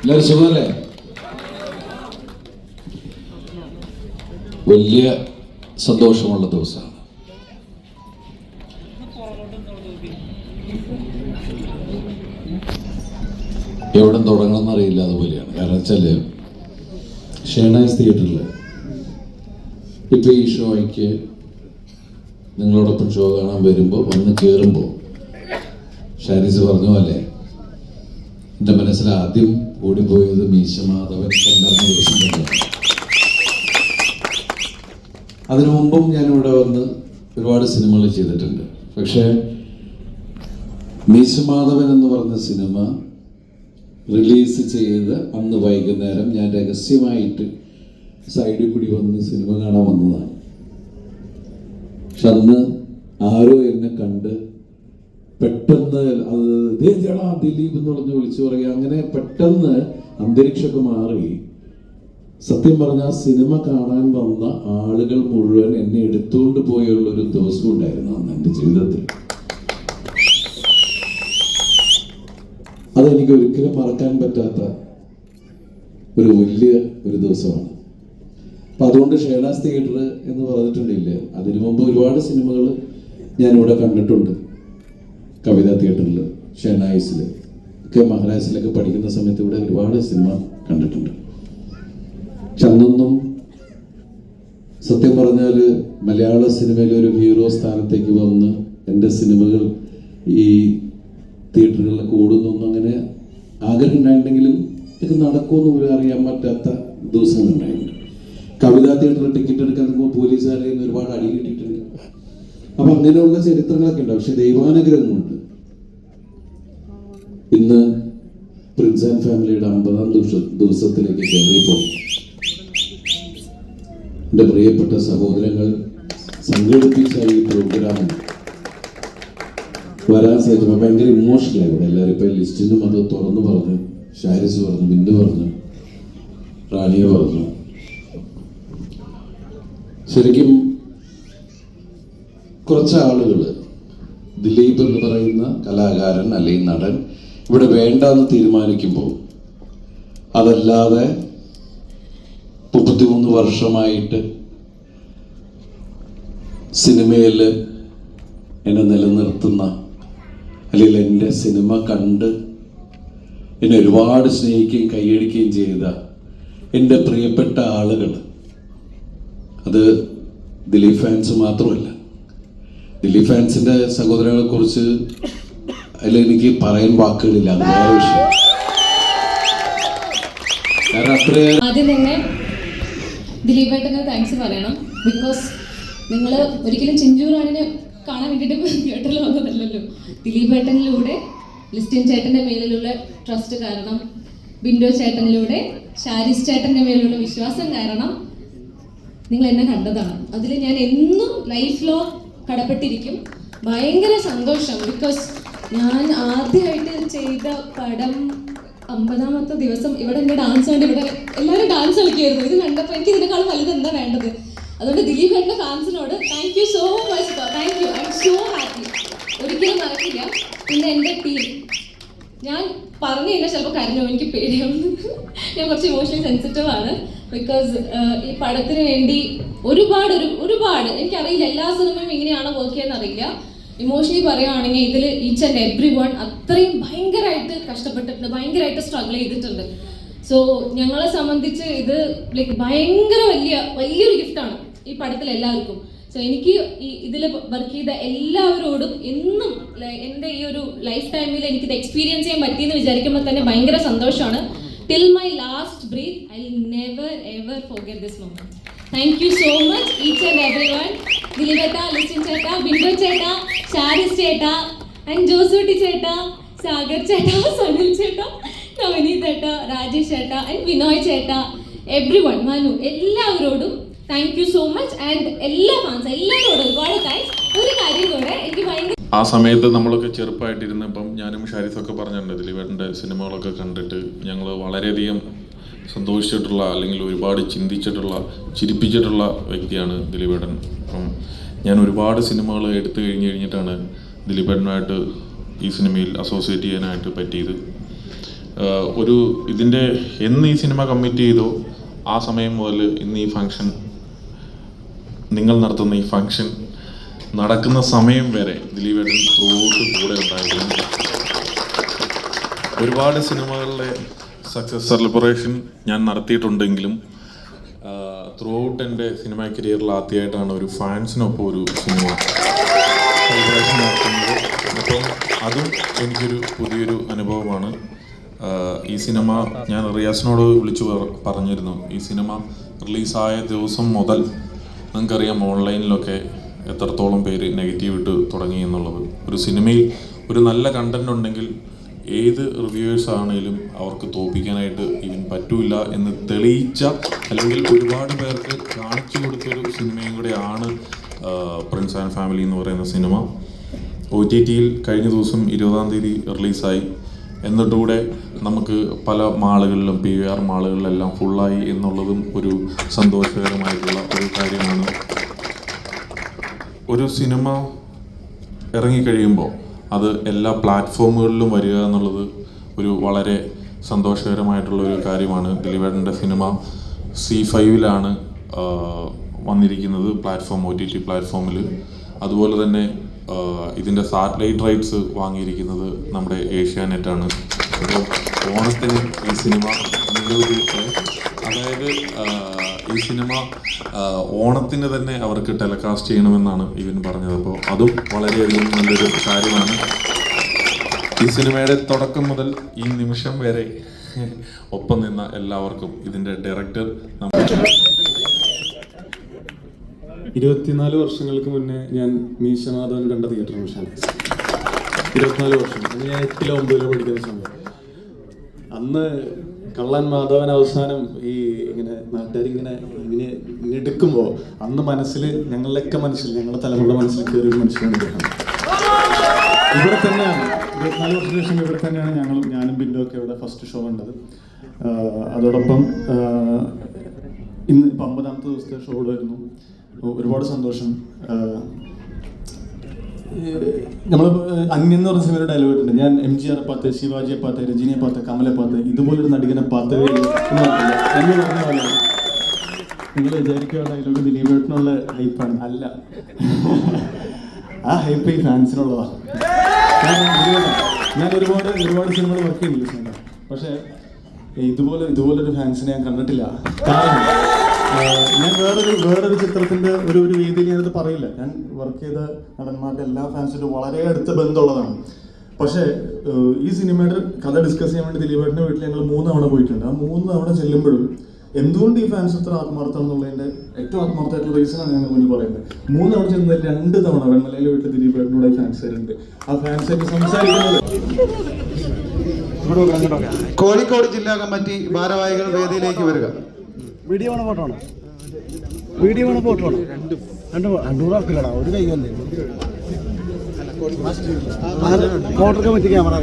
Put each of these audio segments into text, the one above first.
എല്ലാവരും സുഖമല്ലേ? വലിയ സന്തോഷമുള്ള ദിവസമാണ്. എവിടെ തുടങ്ങണമെന്ന് അറിയില്ല, അതുപോലെയാണ്. കാരണം വെച്ചാൽ ഷേണാസ് തിയേറ്ററിൽ ഇപ്പം ഈ ഷോയ്ക്ക് നിങ്ങളോടൊപ്പം ഷോ കാണാൻ വരുമ്പോൾ വന്ന് കയറുമ്പോൾ ഷാരിസ് പറഞ്ഞ പോലെ എൻ്റെ മനസ്സിൽ ആദ്യം ഓടിപ്പോയത് മീശമാധവൻ കണ്ടറിഞ്ഞ ദിവസം തന്നെയാണ്. അതിനു മുമ്പും ഞാനിവിടെ വന്ന് ഒരുപാട് സിനിമകൾ ചെയ്തിട്ടുണ്ട്. പക്ഷേ മീശമാധവൻ എന്ന് പറഞ്ഞ സിനിമ റിലീസ് ചെയ്ത് അന്ന് വൈകുന്നേരം ഞാൻ രഹസ്യമായിട്ട് സൈഡിൽ കൂടി വന്ന് സിനിമ കാണാൻ വന്നതാണ്. പക്ഷെ അന്ന് ആരോ എന്നെ കണ്ട് പെട്ടെന്ന് അത് ദിലീപ് എന്ന് പറഞ്ഞ് വിളിച്ചു പറയുക, അങ്ങനെ പെട്ടെന്ന് അന്തരീക്ഷമൊക്കെ മാറി. സത്യം പറഞ്ഞാൽ സിനിമ കാണാൻ വന്ന ആളുകൾ മുഴുവൻ എന്നെ എടുത്തുകൊണ്ട് പോയുള്ളൊരു ദിവസം ഉണ്ടായിരുന്നു അന്ന് എൻ്റെ ജീവിതത്തിൽ. അതെനിക്ക് ഒരിക്കലും മറക്കാൻ പറ്റാത്ത ഒരു വലിയ ഒരു ദിവസമാണ്. അപ്പം അതുകൊണ്ട് ഷേണാസ് തിയേറ്റർ എന്ന് പറഞ്ഞിട്ടുണ്ടില്ല, അതിനു മുമ്പ് ഒരുപാട് സിനിമകൾ ഞാനിവിടെ കണ്ടിട്ടുണ്ട്. കവിത തിയേറ്ററിൽ, ഷേണായിസിൽ ഒക്കെ, മഹാരാഷ്ട്രയിലൊക്കെ പഠിക്കുന്ന സമയത്ത് ഇവിടെ ഒരുപാട് സിനിമ കണ്ടിട്ടുണ്ട്. പക്ഷെ അന്നൊന്നും സത്യം പറഞ്ഞാൽ മലയാള സിനിമയിലെ ഒരു ഹീറോ സ്ഥാനത്തേക്ക് വന്ന് എൻ്റെ സിനിമകൾ ഈ തിയേറ്ററുകളിലൊക്കെ ഓടുന്നൊന്നും അങ്ങനെ ആഗ്രഹം ഉണ്ടായിട്ടുണ്ടെങ്കിലും ഇത് നടക്കുമെന്ന് പോലും അറിയാൻ പറ്റാത്ത ദിവസങ്ങളുണ്ടായിട്ടുണ്ട്. കവിതാ തിയേറ്ററിൽ ടിക്കറ്റ് എടുക്കാൻ നോക്കുമ്പോൾ പോലീസുകാരിൽ നിന്ന് ഒരുപാട് അടി കിട്ടിയിട്ടുണ്ട്. അപ്പം അങ്ങനെയുള്ള ചരിത്രങ്ങളൊക്കെ ഉണ്ട്. പക്ഷെ ദൈവാനുഗ്രഹം കൊണ്ട് ഇന്ന് പ്രിൻസ് ആൻഡ് ഫാമിലിയുടെ 50-ാം ദിവസത്തിലേക്ക് കയറിയപ്പോൾ എൻ്റെ പ്രിയപ്പെട്ട സഹോദരങ്ങൾ സംഘടിപ്പിച്ച ഈ പ്രോഗ്രാമിൽ വരാൻ സാധിച്ചപ്പോൾ ഭയങ്കര ഇമോഷണലായി. ഇവിടെ എല്ലാവരും ഇപ്പം ലിസ്റ്റിനും അത് തുറന്നു പറഞ്ഞു. ഷാരിസ് പറഞ്ഞു, ബിന്ദു പറഞ്ഞു, റാണിയ പറഞ്ഞു. ശരിക്കും കുറച്ച് ആളുകൾ ദിലീപ് എന്ന് പറയുന്ന കലാകാരൻ അല്ലെങ്കിൽ നടൻ ഇവിടെ വേണ്ടെന്ന് തീരുമാനിക്കുമ്പോൾ അതല്ലാതെ 33 വർഷമായിട്ട് സിനിമയിൽ എന്നെ നിലനിർത്തുന്ന, അല്ലെങ്കിൽ എൻ്റെ സിനിമ കണ്ട് എന്നെ ഒരുപാട് സ്നേഹിക്കുകയും കൈയടിക്കുകയും ചെയ്ത എൻ്റെ പ്രിയപ്പെട്ട ആളുകൾ, അത് ദിലീപ് ഫാൻസ് മാത്രമല്ല. ദിലീപ് ഫാൻസിൻ്റെ സഹോദരങ്ങളെ കുറിച്ച് അതിലെനിക്ക് പറയാൻ വാക്കുകളില്ല. അത് വേറെ വിഷയം. കാരണം അത്രയേറെ ആദ്യം തന്നെ ദിലീപേട്ടന് താങ്ക്സ് പറയണം. ബിക്കോസ് നിങ്ങൾ ഒരിക്കലും ചിഞ്ചു റാണിനെ കാണാൻ വേണ്ടിയിട്ട് തിയേറ്ററിൽ വന്നതല്ലല്ലോ. ദിലീപേട്ടനിലൂടെ, ലിസ്റ്റിൻ ചേട്ടൻ്റെ മേലിലുള്ള ട്രസ്റ്റ് കാരണം, ബിൻഡോ ചേട്ടനിലൂടെ, ഷാരിസ് ചേട്ടൻ്റെ മേലുള്ള വിശ്വാസം കാരണം നിങ്ങൾ എന്നെ കണ്ടതാണ്. അതിൽ ഞാൻ എന്നും ലൈഫ് ലോങ് കടപ്പെട്ടിരിക്കും. ഭയങ്കര സന്തോഷം. ബിക്കോസ് ഞാൻ ആദ്യമായിട്ട് ചെയ്ത പടം 50-ാമത്തെ ദിവസം ഇവിടെ എൻ്റെ ഡാൻസ് കണ്ട് ഇവിടെ എല്ലാവരും ഡാൻസ് കളിക്കുമായിരുന്നു. ഇത് കണ്ടപ്പോൾ എനിക്ക് ഇതിനേക്കാളും വലുത് എന്താ വേണ്ടത്. അതുകൊണ്ട് ദിലീപ് എൻ്റെ ഫാൻസിനോട് thank you so much. Thank you. I'm so happy. ഒരിക്കലും മറക്കില്ല. പിന്നെ എൻ്റെ ടീം, ഞാൻ പറഞ്ഞു കഴിഞ്ഞാൽ ചിലപ്പോൾ കരഞ്ഞു, എനിക്ക് പേടിയാവുന്നു. ഞാൻ കുറച്ച് ഇമോഷണലി സെൻസിറ്റീവ് ആണ്. ബിക്കോസ് ഈ പടത്തിന് വേണ്ടി ഒരുപാട് എനിക്കറിയില്ല എല്ലാ സിനിമയും ഇങ്ങനെയാണോ വർക്ക് ചെയ്യാന്ന് അറിയില്ല. ഇമോഷണലി പറയുകയാണെങ്കിൽ ഇതിൽ ഈച്ച് ആൻഡ് എവ്രി വൺ അത്രയും ഭയങ്കരമായിട്ട് കഷ്ടപ്പെട്ടിട്ടുണ്ട്, ഭയങ്കരമായിട്ട് സ്ട്രഗിൾ ചെയ്തിട്ടുണ്ട്. സോ ഞങ്ങളെ സംബന്ധിച്ച് ഇത് ലൈക്ക് ഭയങ്കര വലിയൊരു ഗിഫ്റ്റാണ് ഈ പടത്തിൽ എല്ലാവർക്കും. സോ എനിക്ക് ഇതിൽ വർക്ക് ചെയ്ത എല്ലാവരോടും എന്നും എൻ്റെ ഈ ഒരു ലൈഫ് ടൈമിൽ എനിക്കിത് എക്സ്പീരിയൻസ് ചെയ്യാൻ പറ്റിയെന്ന് വിചാരിക്കുമ്പോൾ തന്നെ ഭയങ്കര സന്തോഷമാണ്. Till my last breath I will never ever forget this moment. Thank you so much each and every one. ദിലീപേട്ട, ലിസ്റ്റിൻ ചേട്ട, ബിൻഡോ ചേട്ട, ഷാരിസ് ചേട്ട, ആൻഡ് ജോസൂട്ടി ചേട്ട, സാഗർ ചേട്ട, സനിൽ ചേട്ട, നവനീത് ചേട്ട, രാജേഷ് ചേട്ട, ആൻഡ് വിനോയ് ചേട്ട, എവ്രി വൺ, മനു, എല്ലാവരോടും thank you so much. And എല്ലാ ഫാൻസ് എല്ലാവരോടും ഒരുപാട് താങ്ക്സ്. ഒരു കാര്യം കൂടെ, എനിക്ക് ഭയങ്കര ആ സമയത്ത് നമ്മളൊക്കെ ചെറുപ്പമായിട്ടിരുന്നപ്പം ഞാനും ഷാരിസൊക്കെ പറഞ്ഞിട്ടുണ്ട്, ദിലീപേട്ടൻ്റെ സിനിമകളൊക്കെ കണ്ടിട്ട് ഞങ്ങൾ വളരെയധികം സന്തോഷിച്ചിട്ടുള്ള, അല്ലെങ്കിൽ ഒരുപാട് ചിന്തിച്ചിട്ടുള്ള, ചിരിപ്പിച്ചിട്ടുള്ള വ്യക്തിയാണ് ദിലീപേട്ടൻ. അപ്പം ഞാൻ ഒരുപാട് സിനിമകൾ എടുത്തു കഴിഞ്ഞിട്ടാണ് ദിലീപേട്ടനുമായിട്ട് ഈ സിനിമയിൽ അസോസിയേറ്റ് ചെയ്യാനായിട്ട് പറ്റിയത്. എന്ന് ഈ സിനിമ കമ്മിറ്റ് ചെയ്തോ ആ സമയം മുതൽ ഇന്ന് ഈ ഫംഗ്ഷൻ, നിങ്ങൾ നടത്തുന്ന ഈ ഫംഗ്ഷൻ നടക്കുന്ന സമയം വരെ ദിലീപേട്ടൻ ത്രൂഔട്ട് കൂടെ ഉണ്ടായിരുന്നു. ഒരുപാട് സിനിമകളുടെ സക്സസ് സെലിബ്രേഷൻ ഞാൻ നടത്തിയിട്ടുണ്ടെങ്കിലും ത്രൂഔട്ട് എൻ്റെ സിനിമ കരിയറിൽ ആദ്യമായിട്ടാണ് ഒരു ഫാൻസിനൊപ്പം ഒരു സിനിമ സെലിബ്രേഷൻ നടത്തുന്നത്. അപ്പം അതും എനിക്കൊരു പുതിയൊരു അനുഭവമാണ്. ഈ സിനിമ ഞാൻ റിയാസിനോട് വിളിച്ചു പറഞ്ഞിരുന്നു, ഈ സിനിമ റിലീസായ ദിവസം മുതൽ നിങ്ങൾക്കറിയാം ഓൺലൈനിലൊക്കെ എത്രത്തോളം പേര് നെഗറ്റീവ് ഇട്ട് തുടങ്ങി എന്നുള്ളത്. ഒരു സിനിമയിൽ ഒരു നല്ല കണ്ടന്റ് ഉണ്ടെങ്കിൽ ഏത് റിവ്യൂവേഴ്സ് ആണെങ്കിലും അവർക്ക് തോൽപ്പിക്കാനായിട്ട് ഇവൻ പറ്റൂല എന്ന് തെളിയിച്ച, അല്ലെങ്കിൽ ഒരുപാട് പേർക്ക് കാണിച്ചു കൊടുത്തൊരു സിനിമയും കൂടെയാണ് പ്രിൻസ് ആൻഡ് ഫാമിലി എന്ന് പറയുന്ന സിനിമ. OTTയിൽ കഴിഞ്ഞ ദിവസം 20-ാം തീയതി റിലീസായി. എന്നിട്ടുകൂടെ നമുക്ക് പല മാളുകളിലും PVR മാളുകളിലെല്ലാം ഫുള്ളായി എന്നുള്ളതും ഒരു സന്തോഷകരമായിട്ടുള്ള ഒരു കാര്യമാണ്. ഒരു സിനിമ ഇറങ്ങിക്കഴിയുമ്പോൾ അത് എല്ലാ പ്ലാറ്റ്ഫോമുകളിലും വരിക എന്നുള്ളത് ഒരു വളരെ സന്തോഷകരമായിട്ടുള്ള ഒരു കാര്യമാണ്. ദിലീപേട്ടൻ്റെ സിനിമ C5-ലാണ് വന്നിരിക്കുന്നത്, OTT പ്ലാറ്റ്ഫോമിൽ. അതുപോലെ തന്നെ ഇതിൻ്റെ സാറ്റലൈറ്റ് റൈറ്റ്സ് വാങ്ങിയിരിക്കുന്നത് നമ്മുടെ ഏഷ്യാനെറ്റാണ്. അപ്പോൾ ഓണത്തിന് ഈ സിനിമ അതായത് ഈ സിനിമ ഓണത്തിന് തന്നെ അവർക്ക് ടെലികാസ്റ്റ് ചെയ്യണമെന്നാണ് ഇവൻ പറഞ്ഞത്. അപ്പോൾ അതും വളരെയധികം നല്ലൊരു കാര്യമാണ്. ഈ സിനിമയുടെ തുടക്കം മുതൽ ഈ നിമിഷം വരെ ഒപ്പം നിന്ന എല്ലാവർക്കും ഇതിൻ്റെ ഡയറക്ടർ 24 വർഷങ്ങൾക്ക് മുന്നേ ഞാൻ മീശ മാധവൻ കണ്ട തിയേറ്ററാണ് ഷാനവാസ്. 24 വർഷം. അന്ന് ഞാൻ 8-ലോ 9-ലോ പഠിക്കുന്ന സമയം. അന്ന് കള്ളൻ മാധവൻ അവസാനം ഈ ഇങ്ങനെ നാട്ടുകാരിങ്ങനെ ഇങ്ങനെ എടുക്കുമ്പോൾ അന്ന് മനസ്സിൽ, ഞങ്ങളുടെയൊക്കെ മനസ്സിൽ, ഞങ്ങളുടെ തലമുറയുടെ മനസ്സിൽ കയറിയ ഒരു മനുഷ്യനാണ് ഇദ്ദേഹം. ഇവിടെ തന്നെയാണ് 24 വർഷത്തിന് ശേഷം ഇവിടെ തന്നെയാണ് ഞാനും ബിന്ദു ഒക്കെ ഇവിടെ ഫസ്റ്റ് ഷോ കണ്ടത്. അതോടൊപ്പം ഇന്ന് 50-ാമത്തെ ദിവസത്തെ ഷോ വരുന്നു. ഒരുപാട് സന്തോഷം. നമ്മൾ അന്യം എന്ന് പറഞ്ഞ സിനിമയുടെ ഡയലോഗ് ഉണ്ട്, ഞാൻ MGR പാത്ത്, ശിവാജിയെ പാത്ത്, രജനിയെ പാത്ത്, കമലെ പാത്ത്, ഇതുപോലൊരു നടികനെ പാത്തവേ എന്ന് പറഞ്ഞ പോലെ നിങ്ങൾ വിചാരിക്കുക ഡയലോഗ് ദിലീപേട്ടനുള്ള ഹൈപ്പാണ്. അല്ല, ആ ഹൈപ്പ് ഈ ഫാൻസിനുള്ളതാണ്. ഞാൻ ഒരുപാട് സിനിമകൾ വർക്ക് ചെയ്യുന്നില്ല, പക്ഷേ ഇതുപോലൊരു ഫാൻസിനെ ഞാൻ കണ്ടിട്ടില്ല. കാരണം ഞാൻ വേറൊരു ചിത്രത്തിൻ്റെ ഒരു വേദിയിൽ ഞാനത് പറയില്ല. ഞാൻ വർക്ക് ചെയ്ത നടന്മാരുടെ എല്ലാ ഫാൻസിനും വളരെ അടുത്ത ബന്ധമുള്ളതാണ്. പക്ഷേ ഈ സിനിമയുടെ കഥ ഡിസ്കസ് ചെയ്യാൻ വേണ്ടി ദിലീപേട്ടൻ്റെ വീട്ടിൽ ഞങ്ങൾ 3 തവണ പോയിട്ടുണ്ട്. ആ 3 തവണ ചെല്ലുമ്പോഴും എന്തുകൊണ്ട് ഈ ഫാൻസ് ഇത്ര ആത്മാർത്ഥം എന്നുള്ളതിൻ്റെ ഏറ്റവും ആത്മാർത്ഥമായിട്ടുള്ള റീസണാണ് ഞങ്ങൾ മുന്നിൽ പറയുന്നത്. 3 തവണ ചെന്നതിൽ 2 തവണ വെണ്ണലയിലെ വീട്ടിൽ ദിലീപേട്ടനോട് ഫാൻസുകാരുണ്ട്. ആ ഫാൻസായിട്ട് സംസാരിക്കുന്നത്. കോഴിക്കോട് ജില്ലാ കമ്മിറ്റി ഭാരവാഹികൾ വേദിയിലേക്ക് വരിക. വീഡിയോ വേണം, ഫോട്ടോ വേണം? വീഡിയോ വേണം, ഫോട്ടോ വേണം? രണ്ടും ആക്കില്ലടാ, ഒരു കൈയല്ലേ. ഫോട്ടോ കമ്മിറ്റി ക്യാമറ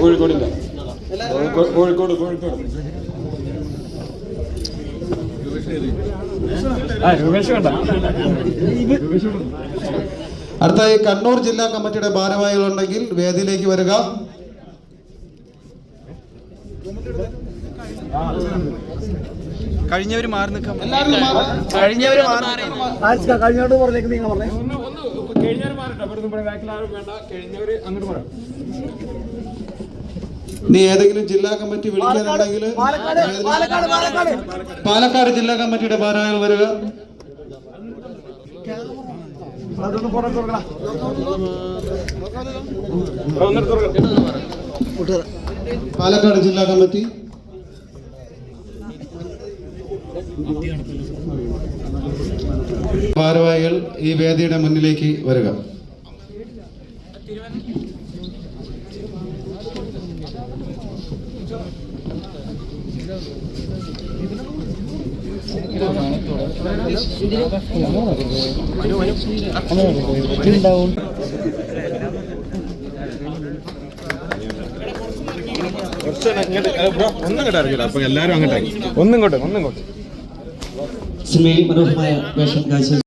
കോഴിക്കോട് അടുത്തായി കണ്ണൂർ ജില്ലാ കമ്മിറ്റിയുടെ ഭാരവാഹികളുണ്ടെങ്കിൽ വേദിയിലേക്ക് വരിക. കഴിഞ്ഞവര് മാറി നിൽക്കാം. കഴിഞ്ഞോട്ട് പറഞ്ഞേക്ക് നിങ്ങൾ പറഞ്ഞേ. നീ ഏതെങ്കിലും ജില്ലാ കമ്മിറ്റി വിളിക്കാനുണ്ടെങ്കിൽ പാലക്കാട് ജില്ലാ കമ്മിറ്റിയുടെ ഭാരവാഹികൾ വരിക. പാലക്കാട് ജില്ലാ കമ്മിറ്റി ഭാരവാഹികൾ ഈ വേദിയുടെ മുന്നിലേക്ക് വരിക. ഒന്നും ഇങ്ങോട്ട് സിനിമയിൽ മനോഹരമായ വേഷം കാഴ്ച